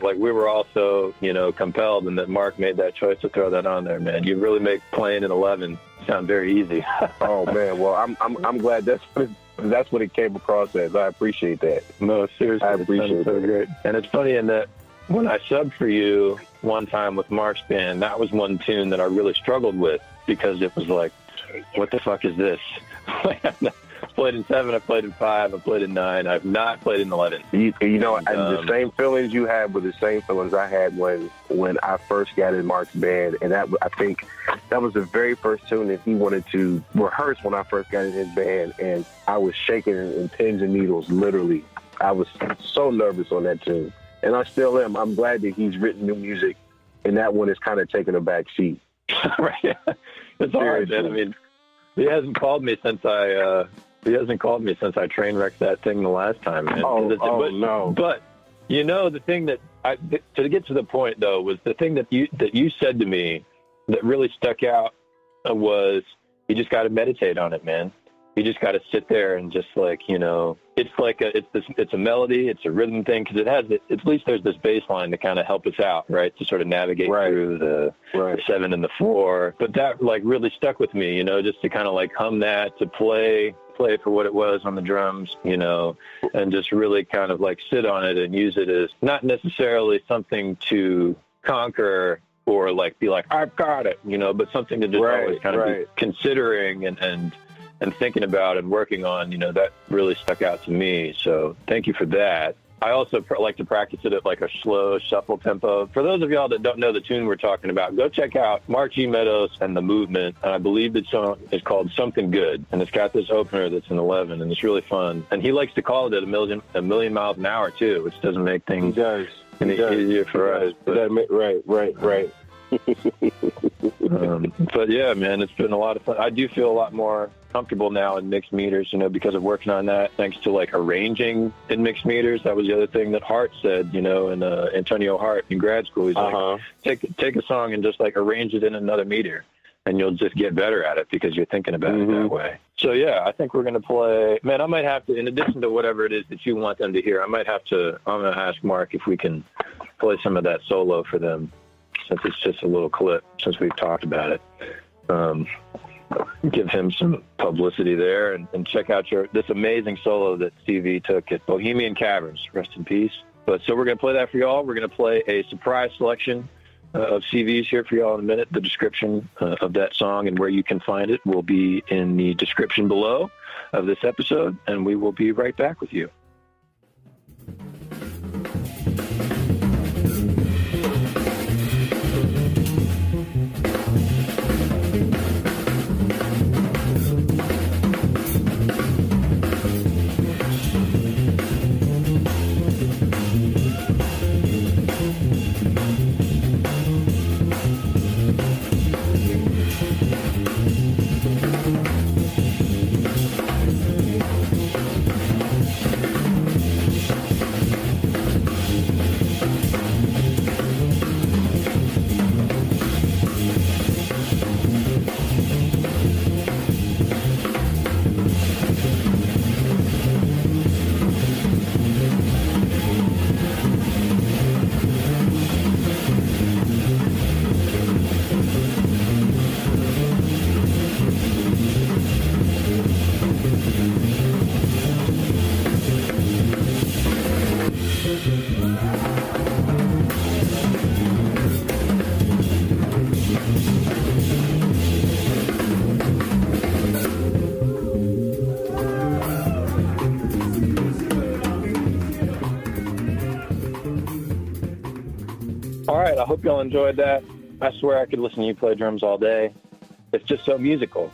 like we were also, compelled, and that Mark made that choice to throw that on there, man. You really make playing in 11 sound very easy. Oh man, well I'm glad that's what it came across as. I appreciate that. No, seriously, I appreciate so that. great. And it's funny in that when I subbed for you one time with Mark's band, that was one tune that I really struggled with because it was like, what the fuck is this? I've played in 7, I've played in 5, I've played in 9, I've not played in 11. And the same feelings you had were the same feelings I had when I first got in Mark's band, and I think that was the very first tune that he wanted to rehearse when I first got in his band, and I was shaking in pins and needles, literally. I was so nervous on that tune, and I still am. I'm glad that he's written new music, and that one is kind of taking a back seat. Right. It's hard, man. I mean, he hasn't called me since I train wrecked that thing the last time, man. No. But the thing that to get to the point though was the thing that you said to me that really stuck out was you just got to meditate on it, man. You just got to sit there and just it's a melody, it's a rhythm thing because at least there's this bass line to kind of help us out, right? To sort of navigate through the 7 and the 4. But that really stuck with me, just to kind of hum that, to play for what it was on the drums, and just really kind of sit on it and use it as not necessarily something to conquer or be like, I've got it, but something to just always kind of be considering and thinking about and working on, that really stuck out to me. So thank you for that. I also like to practice it at a slow shuffle tempo. For those of y'all that don't know the tune we're talking about, go check out Mark G. Meadows and the Movement. And I believe the song is called Something Good. And it's got this opener that's in 11, and it's really fun. And he likes to call it at a million miles an hour, too, which doesn't make things any easier for us. Right. But yeah, man, it's been a lot of fun. I do feel a lot more comfortable now in mixed meters, because of working on that, thanks to arranging in mixed meters. That was the other thing that Hart said, and Antonio Hart in grad school. He's like, take a song and just arrange it in another meter, and you'll just get better at it because you're thinking about it that way. So yeah, I think we're going to play, man, I might have to, in addition to whatever it is that you want them to hear, I'm going to ask Mark if we can play some of that solo for them, since it's just a little clip, since we've talked about it. Give him some publicity there, and check out this amazing solo that CV took at Bohemian Caverns. Rest in peace. But so we're going to play that for y'all. We're going to play a surprise selection of CVs here for y'all in a minute. The description of that song and where you can find it will be in the description below of this episode, and we will be right back with you. I hope y'all enjoyed that. I swear I could listen to you play drums all day. It's just so musical.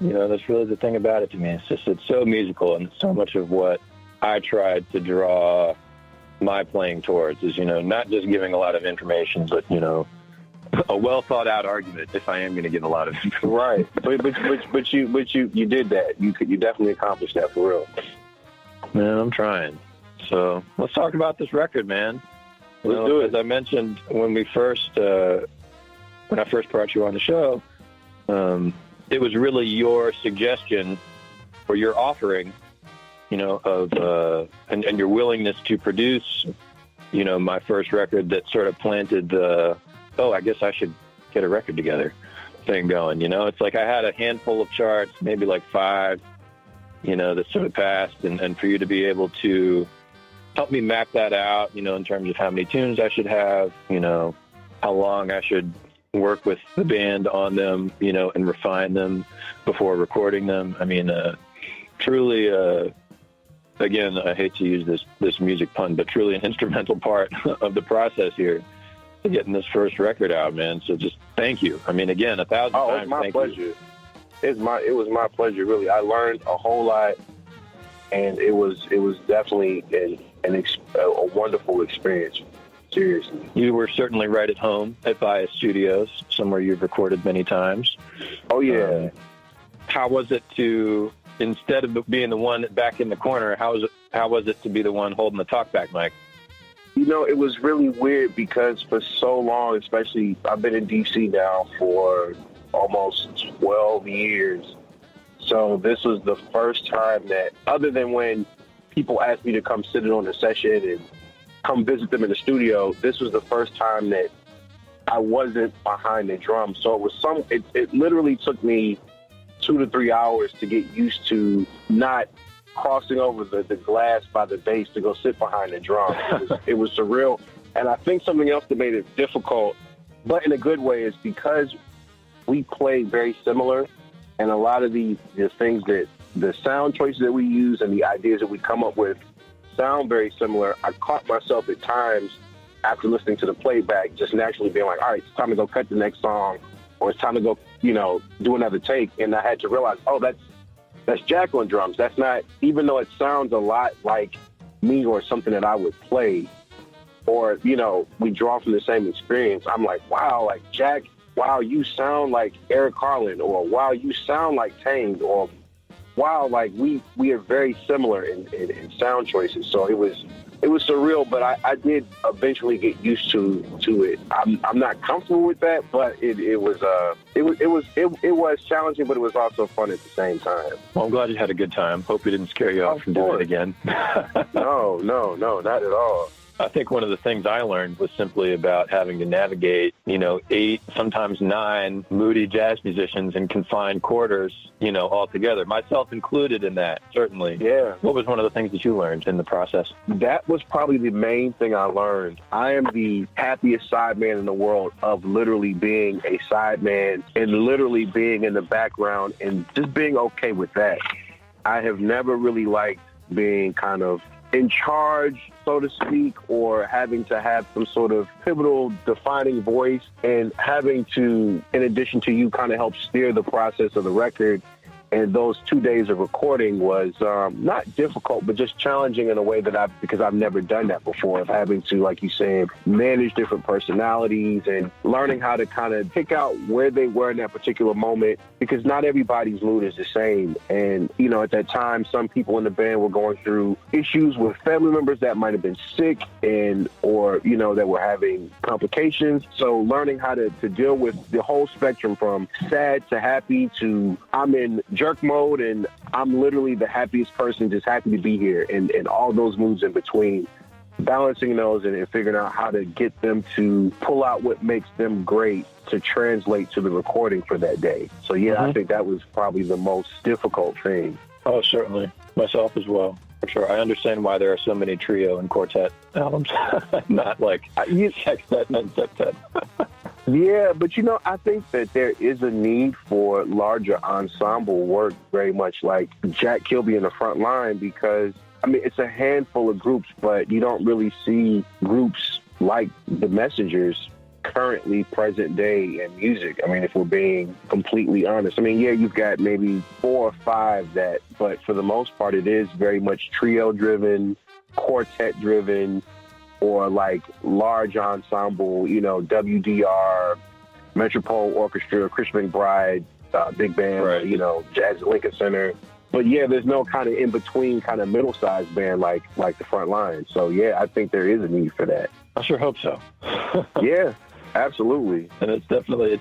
That's really the thing about it to me. It's so musical, and so much of what I tried to draw my playing towards is, not just giving a lot of information, but, a well thought out argument, if I am going to give a lot of information. Right. But you did that. You definitely accomplished that for real. Man, I'm trying. So let's talk about this record, man. Let's do it. As I mentioned when I first brought you on the show, it was really your suggestion or your offering, and your willingness to produce you know, my first record that sort of planted the, oh, I guess I should get a record together thing going. You know, it's like I had a handful of charts, maybe like 5, you know, that sort of passed. And for you to be able to help me map that out, you know, in terms of how many tunes I should have, you know, how long I should work with the band on them, you know, and refine them before recording them. I mean, truly, again, I hate to use this music pun, but truly an instrumental part of the process here to getting this first record out, man. So just thank you. I mean, again, 1,000 times. It's my thank pleasure. You. It was my pleasure, really. I learned a whole lot, and it was definitely a wonderful experience. Seriously. You were certainly right at home at Bias Studios, somewhere you've recorded many times. Oh, yeah. How was it to, instead of being the one back in the corner, how was it to be the one holding the talkback mic? You know, it was really weird because for so long, especially I've been in D.C. now for almost 12 years. So this was the first time that, other than when people asked me to come sit in on a session and come visit them in the studio, this was the first time that I wasn't behind the drum. So it literally took me 2 to 3 hours to get used to not crossing over the glass by the bass to go sit behind the drum. It was surreal. And I think something else that made it difficult, but in a good way, is because we play very similar, and a lot of the things that the sound choices that we use and the ideas that we come up with sound very similar. I caught myself at times after listening to the playback just naturally being like, all right, it's time to go cut the next song, or it's time to go, you know, do another take. And I had to realize, oh, that's Jack on drums. That's not, even though it sounds a lot like me or something that I would play, or, you know, we draw from the same experience. I'm like, wow, like Jack, wow, you sound like Eric Carlin, or wow, you sound like Tane, or wow, like we are very similar in sound choices. So it was surreal, but I did eventually get used to it. I'm not comfortable with that, but it was challenging, but it was also fun at the same time. Well, I'm glad you had a good time. Hope it didn't scare you off from doing it again. No, not at all. I think one of the things I learned was simply about having to navigate, you know, 8, sometimes 9 moody jazz musicians in confined quarters, you know, all together, myself included in that, certainly. Yeah. What was one of the things that you learned in the process? That was probably the main thing I learned. I am the happiest sideman in the world of literally being a sideman and literally being in the background and just being okay with that. I have never really liked being kind of in charge, so to speak, or having to have some sort of pivotal defining voice, and having to, in addition to you, kind of help steer the process of the record. And those 2 days of recording was not difficult, but just challenging in a way that because I've never done that before, of having to, like you said, manage different personalities and learning how to kind of pick out where they were in that particular moment, because not everybody's mood is the same. And, you know, at that time, some people in the band were going through issues with family members that might have been sick or, you know, that were having complications. So learning how to deal with the whole spectrum from sad to happy to I'm in jerk mode and I'm literally the happiest person, just happy to be here, and all those moods in between, balancing those and figuring out how to get them to pull out what makes them great to translate to the recording for that day. So yeah, I think that was probably the most difficult thing. Oh, certainly. Myself as well. For sure. I understand why there are so many trio and quartet albums. Not like sextet and septet. Yeah, but you know, I think that there is a need for larger ensemble work, very much like Jack Kilby in the front line, because I mean, it's a handful of groups, but you don't really see groups like the Messengers currently present day in music. I mean, if we're being completely honest, I mean, yeah, you've got maybe 4 or 5 that, but for the most part, it is very much trio driven, quartet driven, or like large ensemble, you know, WDR, Metropole Orchestra, Christian McBride, big band, right. You know, Jazz at Lincoln Center. But yeah, there's no kind of in-between kind of middle-sized band like the front line. So yeah, I think there is a need for that. I sure hope so. Yeah, absolutely. And it's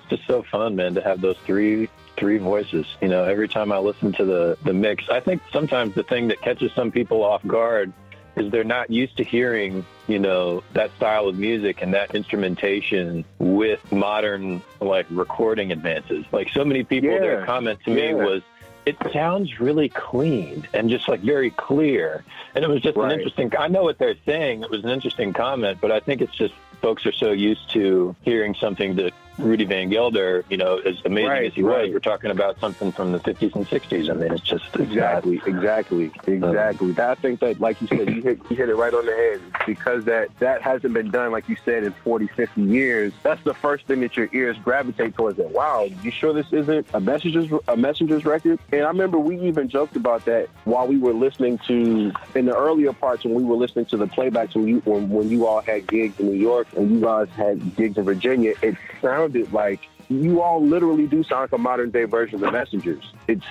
just so fun, man, to have those three voices. You know, every time I listen to the mix, I think sometimes the thing that catches some people off guard is they're not used to hearing, you know, that style of music and that instrumentation with modern, like, recording advances. Like, so many people, their comment to me was, it sounds really clean and just, like, very clear. And it was just an interesting, I know what they're saying. It was an interesting comment, but I think it's just folks are so used to hearing something that Rudy Van Gelder, you know, as amazing as he was, we're talking about something from the 50s and 60s. I mean, it's just exactly. I think that, like you said, you hit it right on the head, because that hasn't been done, like you said, in 40, 50 years. That's the first thing that your ears gravitate towards. That, wow, you sure this isn't a Messenger's record? And I remember we even joked about that while we were listening to, in the earlier parts, when we were listening to the playbacks when you all had gigs in New York and you guys had gigs in Virginia. It sounded like you all literally do sound like a modern day version of the Messengers. It's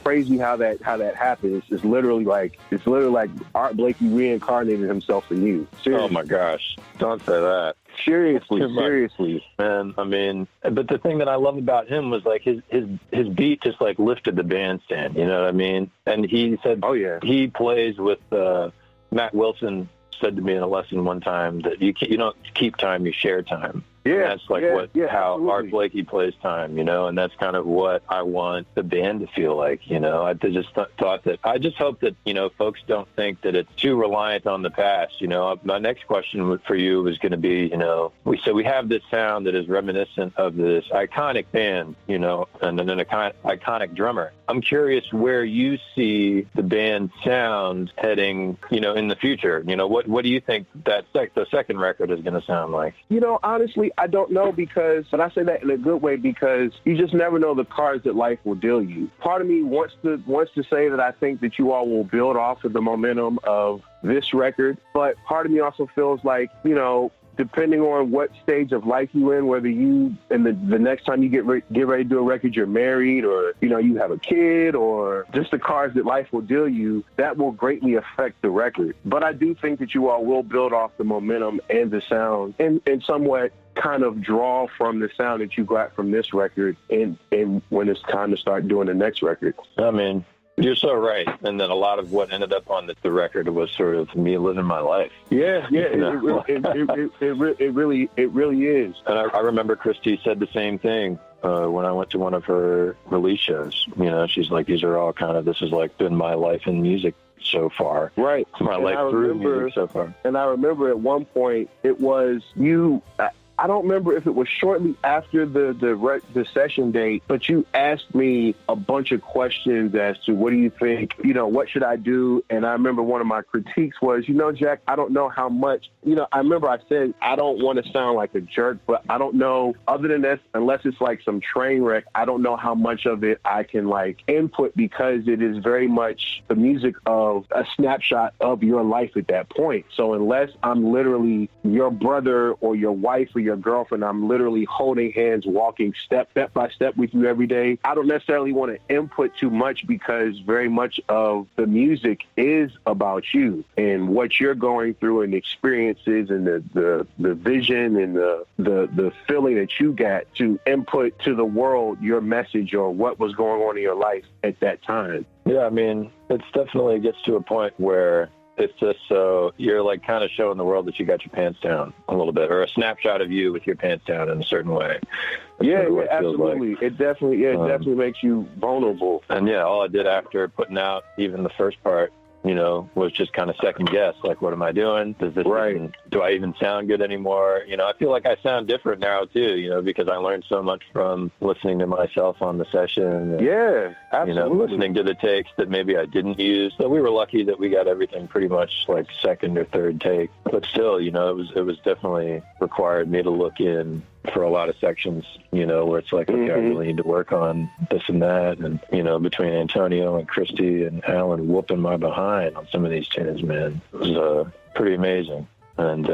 crazy how that happens. It's literally like Art Blakey reincarnated himself in you. Seriously. Oh my gosh, don't say that. Seriously, man. I mean, but the thing that I love about him was, like, his beat just, like, lifted the bandstand. You know what I mean? And he said, he plays with Matt Wilson. Said to me in a lesson one time that you don't keep time, you share time. Yeah, and that's like how absolutely. Art Blakey plays time, you know, and that's kind of what I want the band to feel like, you know. I just thought that, I just hope that, you know, folks don't think that it's too reliant on the past, you know. My next question for you was going to be, you know, we have this sound that is reminiscent of this iconic band, you know, and then an iconic drummer. I'm curious where you see the band sound heading, you know, in the future. You know, what do you think that the second record is going to sound like? You know, honestly, I don't know, but I say that in a good way, because you just never know the cards that life will deal you. Part of me wants to say that I think that you all will build off of the momentum of this record, but part of me also feels like, you know, depending on what stage of life you in, whether you, and the next time you get ready to do a record, you're married, or, you know, you have a kid, or just the cards that life will deal you, that will greatly affect the record. But I do think that you all will build off the momentum and the sound and somewhat kind of draw from the sound that you got from this record and when it's time to start doing the next record. I mean, you're so right. And then a lot of what ended up on the record was sort of me living my life. Yeah, you know? it really is. And I remember Christy said the same thing when I went to one of her release shows. You know, she's like, these are all kind of, this has like been my life in music so far. Right. My life through music so far. And I remember at one point it was you... I don't remember if it was shortly after the session date, but you asked me a bunch of questions as to what do you think, you know, what should I do? And I remember one of my critiques was, you know, Jack, I don't know how much, you know, I remember I said, I don't want to sound like a jerk, but I don't know, other than this, unless it's like some train wreck, I don't know how much of it I can like input, because it is very much the music of a snapshot of your life at that point. So unless I'm literally your brother or your wife or your girlfriend, I'm literally holding hands, walking step by step with you every day, I don't necessarily want to input too much, because very much of the music is about you and what you're going through and the experiences and the vision and the feeling that you got to input to the world your message or what was going on in your life at that time. Yeah, I mean, it's definitely gets to a point where it's just so you're like kind of showing the world that you got your pants down a little bit, or a snapshot of you with your pants down in a certain way. Yeah, absolutely. Like. It definitely makes you vulnerable. And yeah, all I did after putting out even the first part, you know, was just kind of second guess. Like, what am I doing? Does this do I even sound good anymore? You know, I feel like I sound different now too, you know, because I learned so much from listening to myself on the session. And, yeah, absolutely. You know, listening to the takes that maybe I didn't use. So we were lucky that we got everything pretty much like second or third take. But still, you know, it was definitely required me to look in for a lot of sections, you know, where it's like, okay, I really need to work on this and that. And, you know, between Antonio and Christy and Alan whooping my behind on some of these tunes, man, it was pretty amazing, and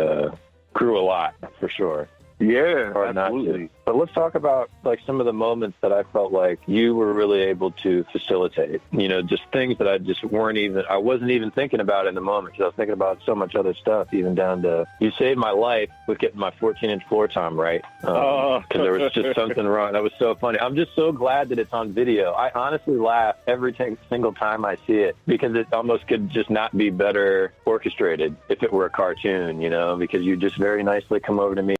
grew a lot for sure. Yeah, or absolutely. not to. But let's talk about like some of the moments that I felt like you were really able to facilitate. You know, just things that I wasn't even thinking about in the moment because I was thinking about so much other stuff, even down to you saved my life with getting my 14-inch floor time right because there was just something wrong. That was so funny. I'm just so glad that it's on video. I honestly laugh every single time I see it because it almost could just not be better orchestrated if it were a cartoon, you know, because you just very nicely come over to me